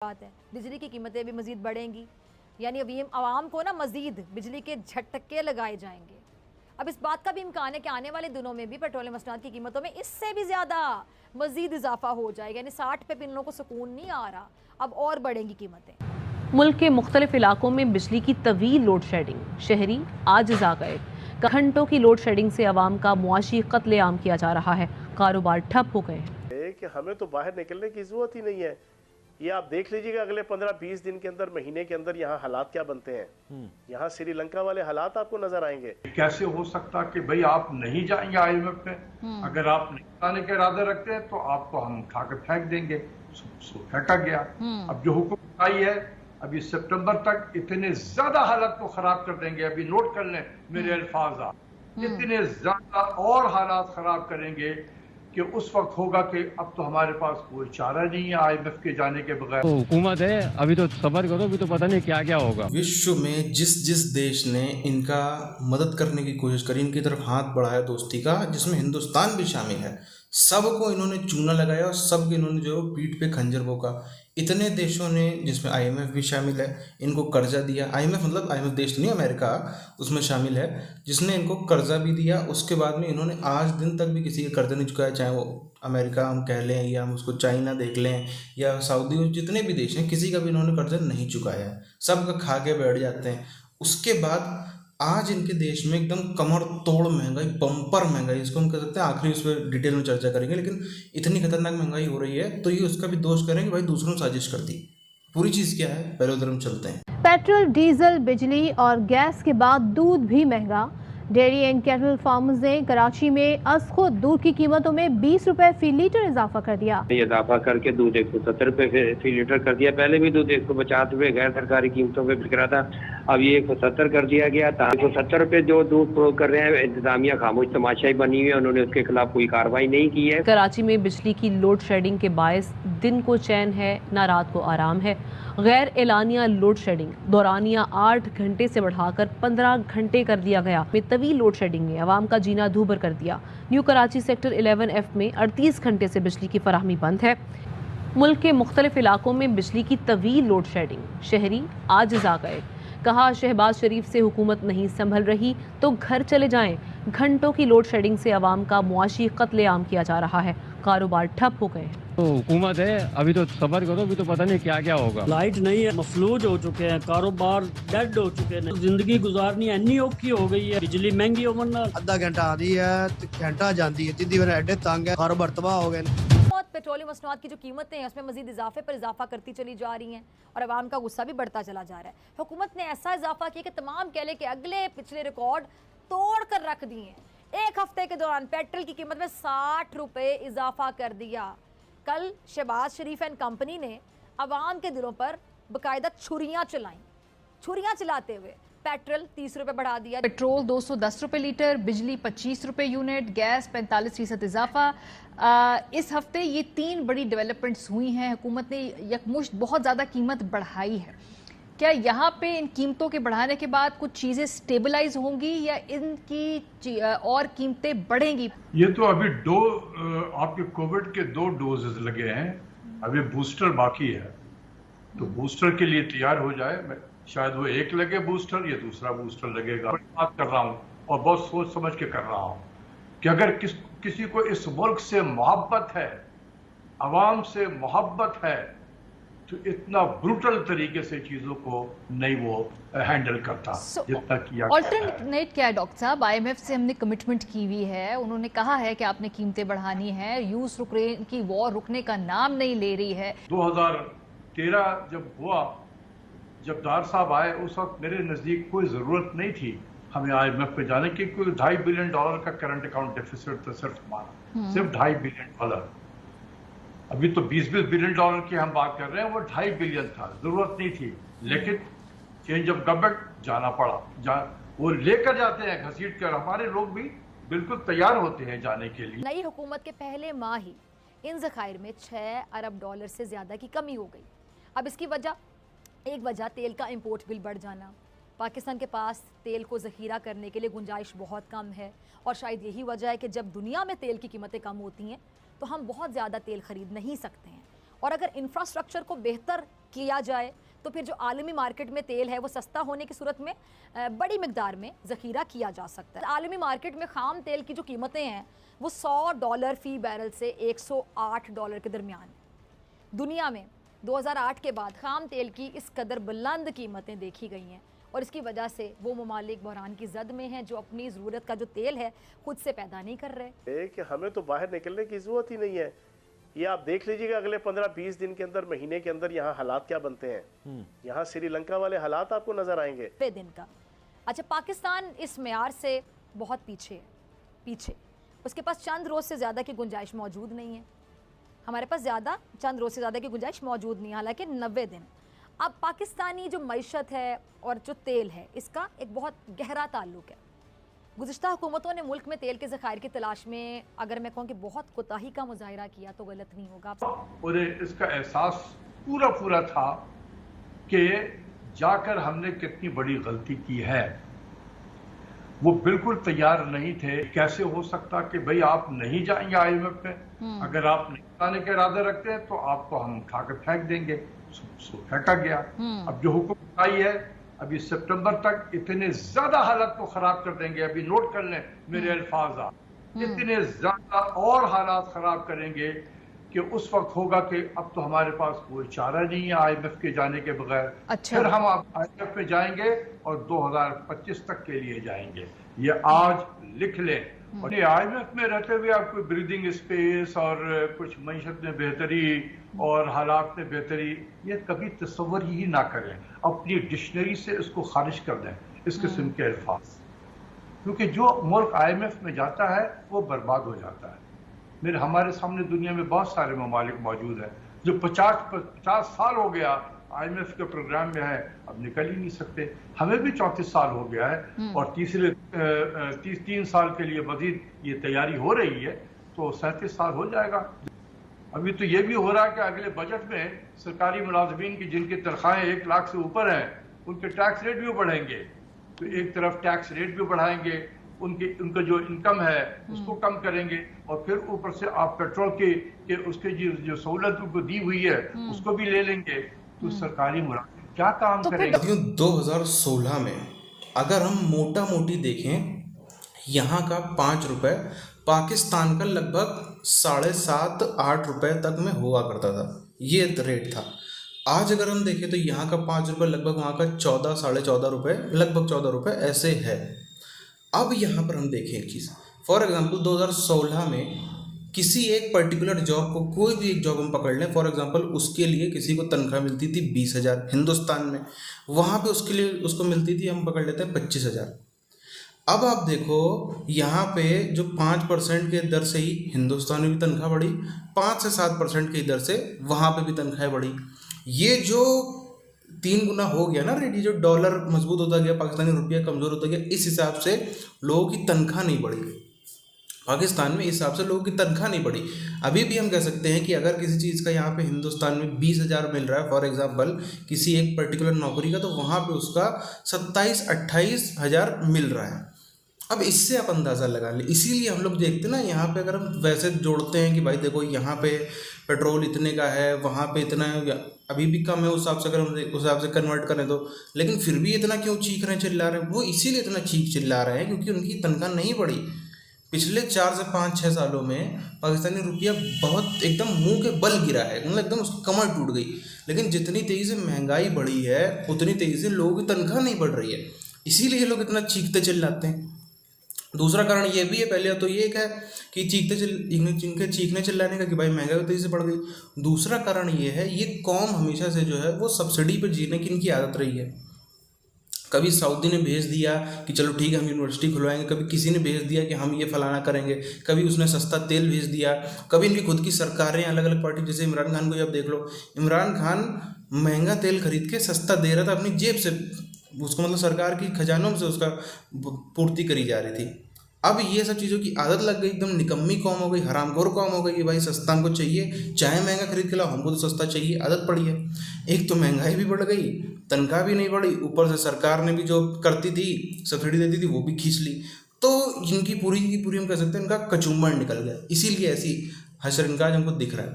बात है, बिजली की कीमतें भी मज़ीद बढ़ेंगी, यानी अभी आवाम को ना मज़ीद बिजली के झटके लगाए जाएंगे। अब इस बात का भी इम्कान है कि आने वाले दिनों में भी पेट्रोलियम मसनूआत की कीमतों में इससे भी ज़्यादा मज़ीद इजाफा हो जाएगा, यानी 60 पे भी इन लोगों को सुकून नहीं आ रहा, अब और बढ़ेंगी कीमतें। मुल्क के मुख्तलिफ इलाकों में बिजली की तवील लोड शेडिंग, शहरी आजिज़ आ गए। घंटों की लोड शेडिंग से आवाम का मुआशी कत्लेआम किया जा रहा है, कारोबार ठप हो गए हैं। कि हमें तो बाहर निकलने की जरूरत ही नहीं है। ये आप देख लीजिएगा अगले 15-20 दिन के अंदर, महीने के अंदर यहाँ हालात क्या बनते हैं। यहाँ श्रीलंका वाले हालात आपको नजर आएंगे। कैसे हो सकता कि भाई आप नहीं जाएंगे IMF पे? अगर आप नहीं जाने के इरादे रखते हैं तो आपको हम उठा के फेंक देंगे। फेंका गया। अब जो हुक्म आई है, अभी सितंबर तक इतने ज्यादा हालात को खराब कर देंगे। अभी नोट कर लें मेरे अल्फाज, इतने ज्यादा और हालात खराब करेंगे कि उस वक्त होगा कि अब तो हमारे पास कोई चारा नहीं है IMF के जाने के बगैर। तो हुकूमत है, अभी तो सब्र करो, अभी तो पता नहीं क्या क्या होगा। विश्व में जिस जिस देश ने इनका मदद करने की कोशिश करी, इनकी तरफ हाथ बढ़ाया दोस्ती का, जिसमें हिंदुस्तान भी शामिल है, सबको इन्होंने चूना लगाया और सबको इन्होंने जो पीठ पे खंजर भोंका। इतने देशों ने, जिसमें IMF भी शामिल है, इनको कर्जा दिया। IMF मतलब IMF देश नहीं, अमेरिका उसमें शामिल है, जिसने इनको कर्जा भी दिया। उसके बाद में इन्होंने आज दिन तक भी किसी का कर्जा नहीं चुकाया, चाहे वो अमेरिका हम कह लें या हम उसको चाइना देख लें या सऊदी, जितने भी देश हैं, किसी का भी इन्होंने कर्जा नहीं चुकाया है। सबका खा के बैठ जाते हैं। उसके बाद आज इनके देश में एकदम कमर तोड़ महंगाई, बम्पर महंगाई, इसको हम कह सकते हैं, आखिरी उस पर डिटेल में चर्चा करेंगे, लेकिन इतनी खतरनाक महंगाई हो रही है तो ये उसका भी दोष करेंगे, भाई दूसरों ने साजिश कर दी। पूरी चीज़ क्या है, पहले उधर हम चलते हैं। पेट्रोल, डीजल, बिजली और गैस के बाद दूध भी महंगा। डेयरी एंड कैटल फार्मर्स ने कराची में अज खुद दूध की कीमतों में 20 रुपए फी लीटर इजाफा कर दिया। इजाफा करके दूध 170 रुपए फी लीटर कर दिया। पहले भी दूध 150 रुपए गैर सरकारी कीमतों पे बिक रहा था, अब ये 170 कर दिया गया था। 170 रुपए जो दूध फरोख्त कर रहे हैं, इंतजामिया खामोश तमाशाई बनी हुई है, उन्होंने उसके खिलाफ कोई कार्रवाई नहीं की है। कराची में बिजली की लोड शेडिंग के बायस दिन को चैन है न रात को आराम है। गैर एलानिया लोड शेडिंग दौरानिया 8 घंटे से बढ़ाकर 15 घंटे कर दिया गया। तवील लोड शेडिंग ने आवाम का जीना दूभर कर दिया। न्यू कराची सेक्टर 11F में 38 घंटे से बिजली की फराहमी बंद है। मुल्क के मुख्तलिफ इलाकों में बिजली की तवील लोड शेडिंग, शहरी आजिज़ आ गए। कहा, शहबाज शरीफ से हुकूमत नहीं संभल रही तो घर चले जाएं। घंटों की लोड शेडिंग से आवाम का मुआशी कत्लेआम किया जा रहा है, कारोबार ठप हो गए हैं। तो हुकूमत है, अभी तो सब्र करो, अभी तो पता नहीं क्या क्या होगा। लाइट नहीं है, मफलूज हो चुके हैं, कारोबार डेड हो चुके हैं, जिंदगी गुजारनी इन्नी औखी हो गई है। बिजली महंगी हो, वरना आधा घंटा आती है तो घंटा जाती है, जिद्दी वजह एडे तंग है, कारोबार तबाह हो गए। पेट्रोलियम मसनूआत की जो कीमतें हैं उसमें मजीद इजाफे पर इजाफा करती चली जा रही हैं और अवाम का गुस्सा भी बढ़ता चला जा रहा है। हुकूमत ने ऐसा इजाफा किया कि तमाम कह लें कि अगले पिछले रिकॉर्ड तोड़ कर रख दिए हैं। एक हफ्ते के दौरान पेट्रोल की कीमत में 60 रुपए इजाफा कर दिया। कल शहबाज शरीफ एंड कंपनी ने अवाम के दिलों पर बाकायदा छुरियां चलाई। छुरियां चलाते हुए पेट्रोल 30 रुपए बढ़ा दिया। पेट्रोल 210 रुपए लीटर, बिजली 25 रुपए यूनिट, गैस 45% इजाफा। इस हफ्ते ये 3 बड़ी डेवलपमेंट्स हुई हैं। हुकूमत ने यकमुश्त बहुत ज़्यादा कीमत बढ़ाई है। क्या यहाँ पे इन कीमतों के बढ़ाने के बाद कुछ चीज़ें स्टेबलाइज होंगी या इनकी और कीमतें बढ़ेंगी? ये तो अभी आपके कोविड के 2 डोजेस लगे हैं, अभी बूस्टर बाकी है, तो बूस्टर के लिए तैयार हो जाए। शायद वो एक लगे बूस्टर या दूसरा बूस्टर लगेगा। बात कर रहा हूँ और बहुत सोच समझ के कर रहा हूँ कि अगर किसी को इस मुल्क से मोहब्बत है, अवाम से मोहब्बत है, तो इतना ब्रूटल तरीके से चीजों को नहीं वो हैंडल करता जितना किया। ऑल्टरनेट क्या है डॉक्टर साहब? IMF से हमने कमिटमेंट की हुई है, उन्होंने कहा है कि आपने कीमतें बढ़ानी है। रूस यूक्रेन की वॉर रुकने का नाम नहीं ले रही है। 2013 जब हुआ, जब दार साहब आए, उस वक्त मेरे नजदीक कोई जरूरत नहीं थी हमें IMF पे जाने की। कोई $2.5 बिलियन का करंट अकाउंट डेफिसिट था सिर्फ हमारा, सिर्फ $2.5 बिलियन। अभी तो $20 बिलियन की हम बात कर रहे हैं, वो $2.5 बिलियन था, जरूरत नहीं थी, लेकिन चेंज ऑफ गवर्नमेंट जाना पड़ा। वो लेकर जाते हैं घसीट कर, हमारे लोग भी बिल्कुल तैयार होते हैं जाने के लिए। नई हुकूमत के पहले माह ही इन ज़खायर में $6 अरब से ज्यादा की कमी हो गई। अब इसकी एक वजह तेल का इंपोर्ट बिल बढ़ जाना। पाकिस्तान के पास तेल को ज़ख़ीरा करने के लिए गुंजाइश बहुत कम है और शायद यही वजह है कि जब दुनिया में तेल की कीमतें कम होती हैं तो हम बहुत ज़्यादा तेल ख़रीद नहीं सकते हैं। और अगर इंफ्रास्ट्रक्चर को बेहतर किया जाए तो फिर जो आलमी मार्केट में तेल है वो सस्ता होने की सूरत में बड़ी मिकदार में ज़ख़ीरा किया जा सकता है। आलमी मार्केट में ख़ाम तेल की जो कीमतें हैं वो $100 फ़ी बैरल से $108 के दरमियान है। दुनिया में 2008 के बाद ख़ाम तेल की इस कदर बुलंद कीमतें देखी गई हैं और इसकी वजह से वो ममालिक बहरान की जद में हैं जो अपनी ज़रूरत का जो तेल है खुद से पैदा नहीं कर रहे। कि हमें तो बाहर निकलने की ज़रूरत ही नहीं है। ये आप देख लीजिएगा अगले 15-20 दिन के अंदर, महीने के अंदर यहाँ हालात क्या बनते हैं। यहाँ श्रीलंका वाले हालात आपको नजर आएंगे दिन का। अच्छा, पाकिस्तान इस मेयार से बहुत पीछे उसके पास चंद रोज़ से ज़्यादा की गुंजाइश मौजूद नहीं है। हमारे पास चंद रोज़ से ज़्यादा की गुंजाइश मौजूद नहीं है, हालांकि 90 दिन। अब पाकिस्तानी जो मईशत है और जो तेल है इसका एक बहुत गहरा ताल्लुक है। गुज़िश्ता हुकूमतों ने मुल्क में तेल के ज़खायर की तलाश में, अगर मैं कहूँ कि बहुत कोताही का मुजाहिरा किया तो गलत नहीं होगा। उन्हें इसका एहसास पूरा था कि जाकर हमने कितनी बड़ी गलती की है। वो बिल्कुल तैयार नहीं थे। कैसे हो सकता कि भाई आप नहीं जाएंगे IMF में, अगर आप नहीं जाने के इरादे रखते हैं तो आपको हम उठा के फेंक देंगे। फेंका गया। अब जो हुक्म आई है अभी सितंबर तक इतने ज्यादा हालत को खराब कर देंगे। अभी नोट कर लें मेरे अल्फाज आप, इतने ज्यादा और हालात खराब करेंगे कि उस वक्त होगा कि अब तो हमारे पास कोई चारा नहीं है IMF के जाने के बगैर। अच्छा। फिर हम IMF में जाएंगे और 2025 तक के लिए जाएंगे। ये आज लिख लें। और ये IMF में रहते हुए आप कोई ब्रीदिंग स्पेस और कुछ मईशत में बेहतरी और हालात में बेहतरी, ये कभी तस्वर ही ना करें। अपनी डिक्शनरी से इसको खारिज कर दें इस किस्म के अल्फाज, क्योंकि जो मुल्क IMF में जाता है वो बर्बाद हो जाता है। हमारे सामने दुनिया में बहुत सारे ममालिक मौजूद हैं जो 50 साल हो गया IMF के प्रोग्राम में है, अब निकल ही नहीं सकते। हमें भी 34 साल हो गया है और तीसरे 3 साल के लिए मजीद ये तैयारी हो रही है, तो 37 साल हो जाएगा। अभी तो ये भी हो रहा है कि अगले बजट में सरकारी मुलाजमीन की जिनकी तनख्वाहें 1 लाख से ऊपर हैं उनके टैक्स रेट भी बढ़ेंगे। तो एक तरफ टैक्स रेट भी बढ़ाएंगे, उनका जो इनकम है उसको कम करेंगे और फिर ऊपर से आप पेट्रोल के उसके जो सहूलत उनको दी हुई है उसको भी ले लेंगे। तो सरकारी मुलाजिम क्या काम करेंगे। 2016 में अगर हम मोटा मोटी देखें, यहाँ का 5 रुपए पाकिस्तान का लगभग 7.5-8 रुपए तक में हुआ करता था, ये रेट था। आज अगर हम देखें तो यहाँ का 5 रुपये लगभग वहाँ का 14-14.5 रुपये, लगभग 14 रुपये ऐसे है। अब यहाँ पर हम देखें एक चीज़, फॉर एग्जांपल 2016 में किसी एक पर्टिकुलर जॉब को, कोई भी एक जॉब हम पकड़ लें, फॉर एग्जांपल उसके लिए किसी को तनख्वाह मिलती थी 20,000 हिंदुस्तान में, वहाँ पे उसके लिए उसको मिलती थी, हम पकड़ लेते हैं 25,000। अब आप देखो यहाँ पे जो 5% के दर से ही हिंदुस्तान में भी तनख्वाह बढ़ी, 5 से 7% की दर से वहाँ पे भी तनख्वाह बढ़ी। ये जो 3 गुना हो गया ना रेट, जो डॉलर मजबूत होता गया, पाकिस्तानी रुपया कमज़ोर होता गया, इस हिसाब से लोगों की तनख्वाह नहीं बढ़ी पाकिस्तान में, इस हिसाब से लोगों की तनख्वाह नहीं बढ़ी। अभी भी हम कह सकते हैं कि अगर किसी चीज़ का यहाँ पे हिंदुस्तान में 20,000 मिल रहा है फॉर एग्जांपल किसी एक पर्टिकुलर नौकरी का, तो वहाँ पे उसका 27-28 हज़ार मिल रहा है। अब इससे आप अंदाज़ा लगा लें। इसीलिए हम लोग देखते हैं ना, यहाँ पे अगर हम वैसे जोड़ते हैं कि भाई देखो यहाँ पे पेट्रोल इतने का है, वहाँ पे इतना है, अभी भी कम है उस हिसाब से, अगर हम उस हिसाब से कन्वर्ट करें तो, लेकिन फिर भी इतना क्यों चीख रहे हैं, चिल्ला रहे हैं? वो इसीलिए इतना चीख चिल्ला रहे हैं क्योंकि उनकी तनख्वाह नहीं बढ़ी। पिछले 4 से 5-6 सालों में पाकिस्तानी रुपया बहुत एकदम मुंह के बल गिरा है, मतलब एकदम उसकी कमर टूट गई। लेकिन जितनी तेज़ी से महंगाई बढ़ी है उतनी तेज़ी से लोगों की तनख्वाह नहीं बढ़ रही है, इसीलिए लोग इतना चीखते चिल्लाते हैं। दूसरा कारण ये भी है, पहले तो ये एक है कि जिनके चीखने चिल्लाने का कि भाई महंगाई तेज़ी से बढ़ गई। दूसरा कारण ये है, ये कौम हमेशा से जो है वो सब्सिडी पर जीने की इनकी आदत रही है। कभी सऊदी ने भेज दिया कि चलो ठीक है हम यूनिवर्सिटी खुलवाएंगे, कभी किसी ने भेज दिया कि हम ये फलाना करेंगे, कभी उसने सस्ता तेल भेज दिया, कभी इनकी खुद की सरकारें अलग अलग पार्टी, जैसे इमरान खान को जब देख लो, इमरान खान महंगा तेल खरीद के सस्ता दे रहा था अपनी जेब से, उसको मतलब सरकार की खजानों से उसका पूर्ति करी जा रही थी। अब ये सब चीज़ों की आदत लग गई, एकदम निकम्मी कौम हो गई, हरामखोर कौम हो गई कि भाई सस्ता हमको चाहिए, चाहे महंगा खरीद के लाओ, हमको तो सस्ता चाहिए। आदत पड़ी है। एक तो महंगाई भी बढ़ गई, तनख्वाह भी नहीं बढ़ी, ऊपर से सरकार ने भी जो करती थी सब्सिडी देती थी वो भी खींच ली, तो इनकी पूरी की पूरी हम कह सकते हैं इनका कचूमर निकल गया। इसीलिए ऐसी हशर इनका हमको दिख रहा है।